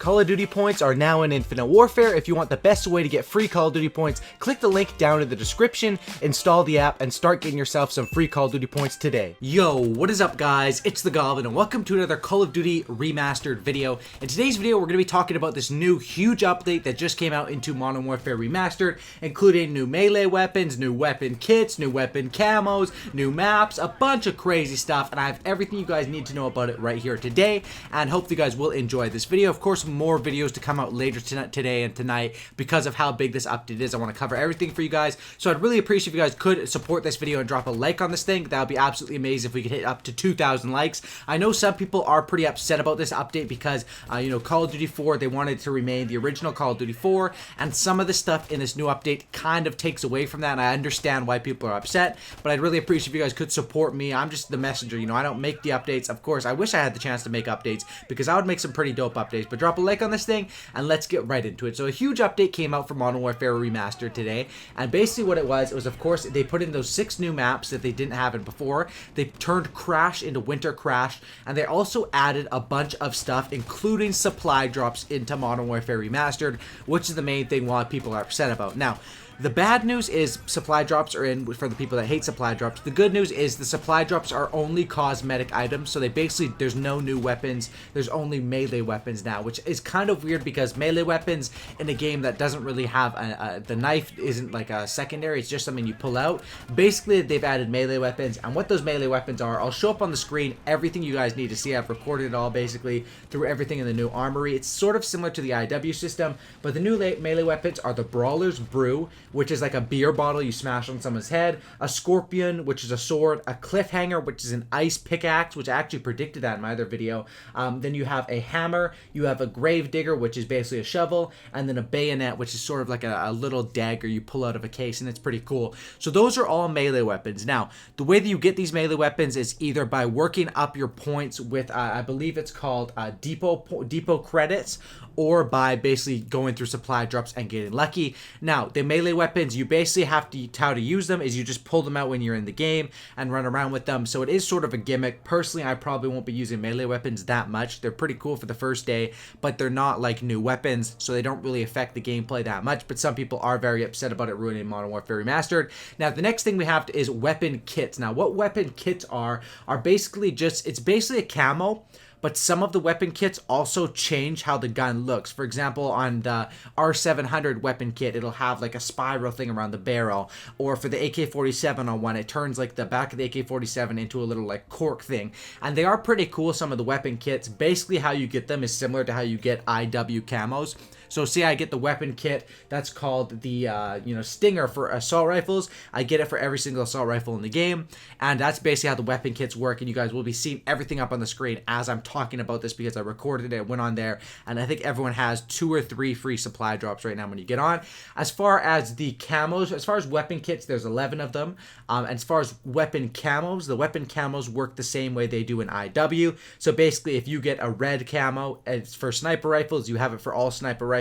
Call of Duty points are now in Infinite Warfare. If you want the best way to get free Call of Duty points, click the link down in the description, install the app, and start getting yourself some free Call of Duty points today. Yo, what is up guys? It's the Goblin, and welcome to another Call of Duty Remastered video. In today's video, we're going to be talking about this new huge update that just came out into Modern Warfare Remastered, including new melee weapons, new weapon kits, new weapon camos, new maps, a bunch of crazy stuff, and I have everything you guys need to know about it right here today, and hopefully you guys will enjoy this video. Of course, more videos to come out later today and tonight because of how big this update is. I want to cover everything for you guys, so I'd really appreciate if you guys could support this video and drop a like on this thing. That would be absolutely amazing if we could hit up to 2,000 likes. I know some people are pretty upset about this update because, you know, Call of Duty 4, they wanted to remain the original Call of Duty 4, and some of the stuff in this new update kind of takes away from that, and I understand why people are upset, but I'd really appreciate if you guys could support me. I'm just the messenger, you know, I don't make the updates. Of course, I wish I had the chance to make updates because I would make some pretty dope updates, but drop a like on this thing and let's get right into it. So a huge update came out for Modern Warfare Remastered today, and basically what it was of course they put in those 6 new maps that they didn't have in before. They turned Crash into Winter Crash, and they also added a bunch of stuff including supply drops into Modern Warfare Remastered, which is the main thing why people are upset about. Now, the bad news is supply drops are in for the people that hate supply drops. The good news is the supply drops are only cosmetic items, so they basically, there's no new weapons, there's only melee weapons now, which is kind of weird because melee weapons in a game that doesn't really have the knife isn't like a secondary, it's just something you pull out. Basically, they've added melee weapons, and what those melee weapons are, I'll show up on the screen everything you guys need to see. I've recorded it all basically through everything in the new armory. It's sort of similar to the IW system, but the new melee weapons are the Brawler's Brew, which is like a beer bottle you smash on someone's head, a Scorpion, which is a sword, a Cliffhanger, which is an ice pickaxe, which I actually predicted that in my other video. Then you have a hammer, you have a Grave Digger, which is basically a shovel, and then a bayonet, which is sort of like a little dagger you pull out of a case, and it's pretty cool. So those are all melee weapons. Now, the way that you get these melee weapons is either by working up your points with, I believe it's called depot credits, or by basically going through supply drops and getting lucky. Now, the melee weapons, you basically have to, how to use them is you just pull them out when you're in the game and run around with them. So it is sort of a gimmick. Personally, I probably won't be using melee weapons that much. They're pretty cool for the first day, but they're not like new weapons, so they don't really affect the gameplay that much. But some people are very upset about it ruining Modern Warfare Remastered. Now, the next thing we have is weapon kits. Now, what weapon kits are basically just, it's basically a camo, but some of the weapon kits also change how the gun looks. For example, on the R700 weapon kit, it'll have like a spiral thing around the barrel. Or for the AK-47 on one, it turns like the back of the AK-47 into a little like cork thing. And they are pretty cool, some of the weapon kits. Basically how you get them is similar to how you get IW camos. So say I get the weapon kit that's called the Stinger for assault rifles. I get it for every single assault rifle in the game, and that's basically how the weapon kits work. And you guys will be seeing everything up on the screen as I'm talking about this because I recorded it, went on there, and I think everyone has 2 or 3 free supply drops right now when you get on. As far as the camos, as far as weapon kits, there's 11 of them. And as far as weapon camos, the weapon camos work the same way they do in IW. So basically, if you get a red camo, it's for sniper rifles, you have it for all sniper rifles.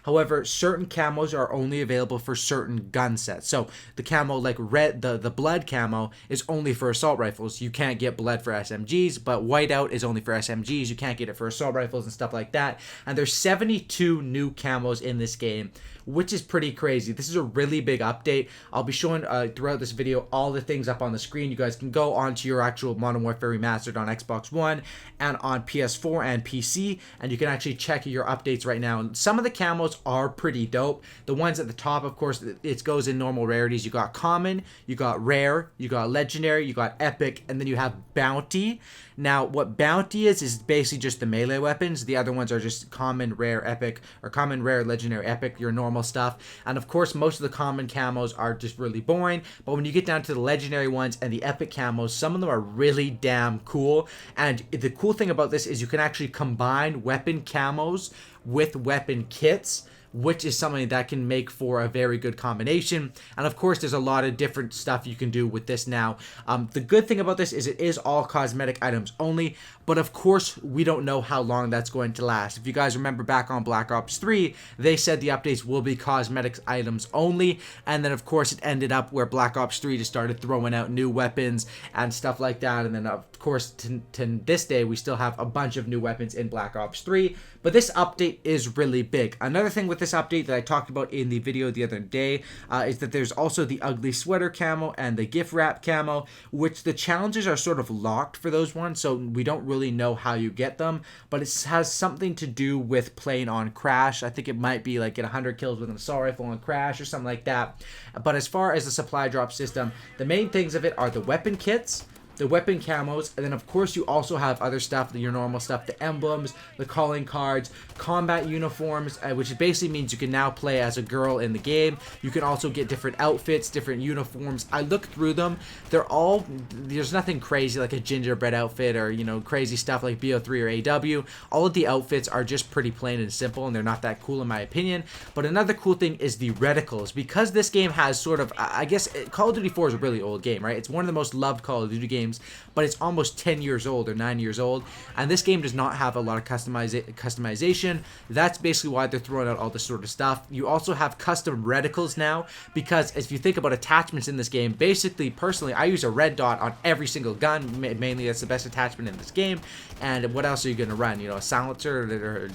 However, certain camos are only available for certain gun sets. So the camo like red, the blood camo is only for assault rifles. You can't get blood for SMGs, but whiteout is only for SMGs. You can't get it for assault rifles and stuff like that. And there's 72 new camos in this game, which is pretty crazy. This is a really big update. I'll be showing throughout this video all the things up on the screen. You guys can go onto your actual Modern Warfare Remastered on Xbox One and on PS4 and PC, and you can actually check your updates right now. And some of the camos are pretty dope. The ones at the top, of course, it goes in normal rarities. You got common, you got rare, you got legendary, you got epic, and then you have bounty. Now, what bounty is basically just the melee weapons. The other ones are just common, rare, epic, or common, rare, legendary, epic, your normal stuff. And of course, most of the common camos are just really boring, but when you get down to the legendary ones and the epic camos, some of them are really damn cool. And the cool thing about this is you can actually combine weapon camos with weapon kits, which is something that can make for a very good combination. And of course, there's a lot of different stuff you can do with this now. The good thing about this is it is all cosmetic items only, but of course, we don't know how long that's going to last. If you guys remember back on Black Ops 3, they said the updates will be cosmetic items only, and then of course it ended up where Black Ops 3 just started throwing out new weapons and stuff like that, and then of course to this day we still have a bunch of new weapons in Black Ops 3, but this update is really big. Another thing with this update that I talked about in the video the other day is that there's also the ugly sweater camo and the gift wrap camo, which the challenges are sort of locked for those ones, so we don't really know how you get them, but it has something to do with playing on Crash. I think it might be like get 100 kills with an assault rifle on Crash or something like that. But as far as the supply drop system, the main things of it are the weapon kits, the weapon camos, and then of course you also have other stuff, your normal stuff, the emblems, the calling cards, combat uniforms, which basically means you can now play as a girl in the game. You can also get different outfits, different uniforms. I looked through them. There's nothing crazy like a gingerbread outfit or, you know, crazy stuff like BO3 or AW. All of the outfits are just pretty plain and simple, and they're not that cool in my opinion. But another cool thing is the reticles, because this game has sort of, I guess, Call of Duty 4 is a really old game, right? It's one of the most loved Call of Duty games, but it's almost 10 years old or 9 years old, and this game does not have a lot of customization. That's basically why they're throwing out all this sort of stuff. You also have custom reticles now, because if you think about attachments in this game, basically, personally, I use a red dot on every single gun. Mainly, that's the best attachment in this game. And what else are you going to run? You know, a silencer or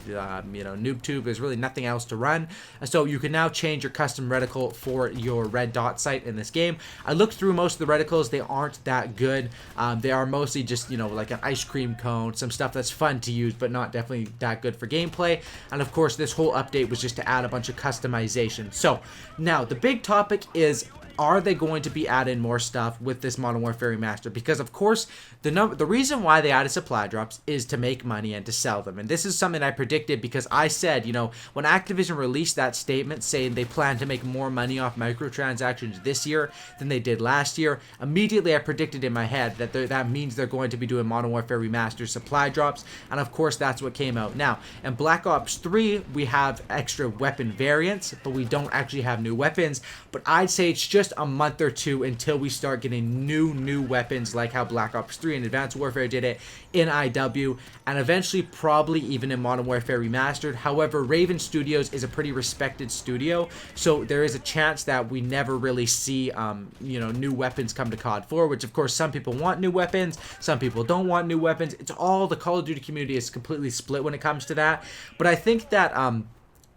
you know, noob tube. There's really nothing else to run. So you can now change your custom reticle for your red dot sight in this game. I looked through most of the reticles. They aren't that good. They are mostly just, you know, like an ice cream cone, some stuff that's fun to use, but not definitely that good for gameplay. And of course, this whole update was just to add a bunch of customization. So now the big topic is, are they going to be adding more stuff with this Modern Warfare Remastered? Because of course, the reason why they added supply drops is to make money and to sell them. And this is something I predicted, because I said, you know, when Activision released that statement saying they plan to make more money off microtransactions this year than they did last year, immediately I predicted in my head that that means they're going to be doing Modern Warfare Remastered supply drops. And of course, that's what came out. Now, in Black Ops 3, we have extra weapon variants, but we don't actually have new weapons. But I'd say it's just a month or two until we start getting new weapons, like how Black Ops 3 and Advanced Warfare did it in IW, and eventually probably even in Modern Warfare Remastered. However, Raven Studios is a pretty respected studio, so there is a chance that we never really see you know, new weapons come to COD 4, which of course some people want new weapons, some people don't want new weapons. It's all, the Call of Duty community is completely split when it comes to that. But I think that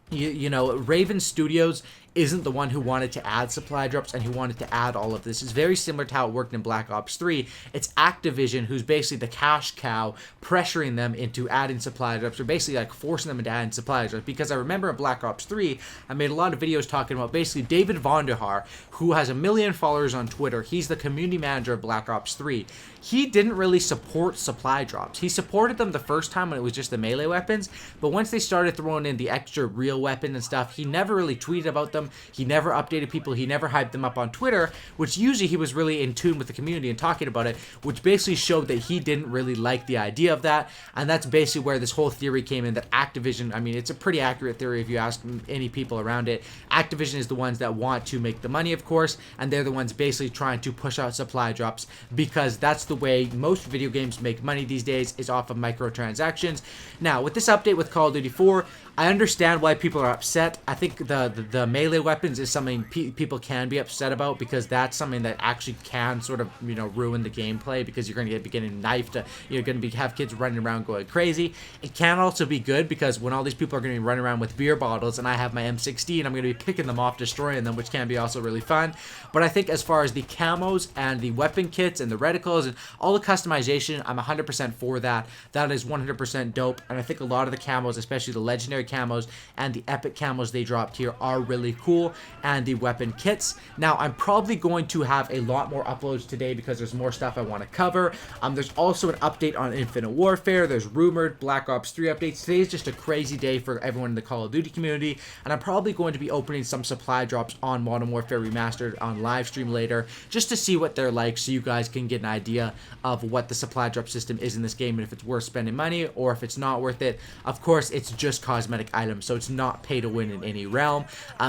you know, Raven Studios isn't the one who wanted to add supply drops and who wanted to add all of this. It's very similar to how it worked in Black Ops 3. It's Activision who's basically the cash cow, pressuring them into adding supply drops, or basically like forcing them into adding supply drops. Because I remember in Black Ops 3, I made a lot of videos talking about basically David Vonderhaar, who has 1 million followers on Twitter. He's the community manager of Black Ops 3. He didn't really support supply drops. He supported them the first time when it was just the melee weapons, but once they started throwing in the extra real weapon and stuff, he never really tweeted about them. He never updated people. He never hyped them up on Twitter, which usually he was really in tune with the community and talking about it, which basically showed that he didn't really like the idea of that. And that's basically where this whole theory came in, that Activision, I mean, it's a pretty accurate theory if you ask any people around it. Activision is the ones that want to make the money, of course, and they're the ones basically trying to push out supply drops, because that's the way most video games make money these days, is off of microtransactions. Now, with this update with Call of Duty 4, I understand why people are upset. I think the melee weapons is something people can be upset about, because that's something that actually can sort of, you know, ruin the gameplay, because you're going to be getting knifed. You're going to have kids running around going crazy. It can also be good, because when all these people are going to be running around with beer bottles and I have my M16, I'm going to be picking them off, destroying them, which can be also really fun. But I think as far as the camos and the weapon kits and the reticles and all the customization, I'm 100% for that. That is 100% dope. And I think a lot of the camos, especially the legendary camos and the epic camos they dropped here, are really cool, and the weapon kits. Now, I'm probably going to have a lot more uploads today because there's more stuff I want to cover. There's also an update on Infinite Warfare. There's rumored Black Ops 3 updates. Today is just a crazy day for everyone in the Call of Duty community, and I'm probably going to be opening some supply drops on Modern Warfare Remastered on live stream later, just to see what they're like, so you guys can get an idea of what the supply drop system is in this game and if it's worth spending money or if it's not worth it. Of course, it's just cosmetic items, so it's not pay to win in any realm.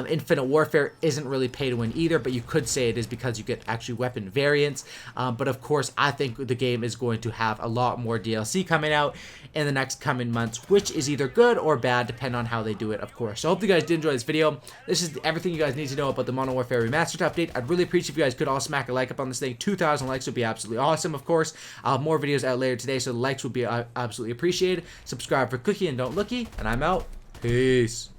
Infinite Warfare isn't really pay to win either, but you could say it is because you get actually weapon variants. But of course, I think the game is going to have a lot more DLC coming out in the next coming months, which is either good or bad, depending on how they do it, of course. So I hope you guys did enjoy this video. This is everything you guys need to know about the Modern Warfare Remastered update. I'd really appreciate if you guys could all smack a like up on this thing. 2,000 likes would be absolutely awesome, of course. More videos out later today, so the likes would be absolutely appreciated. Subscribe for Cookie and Don't Looky, and I'm out. Peace.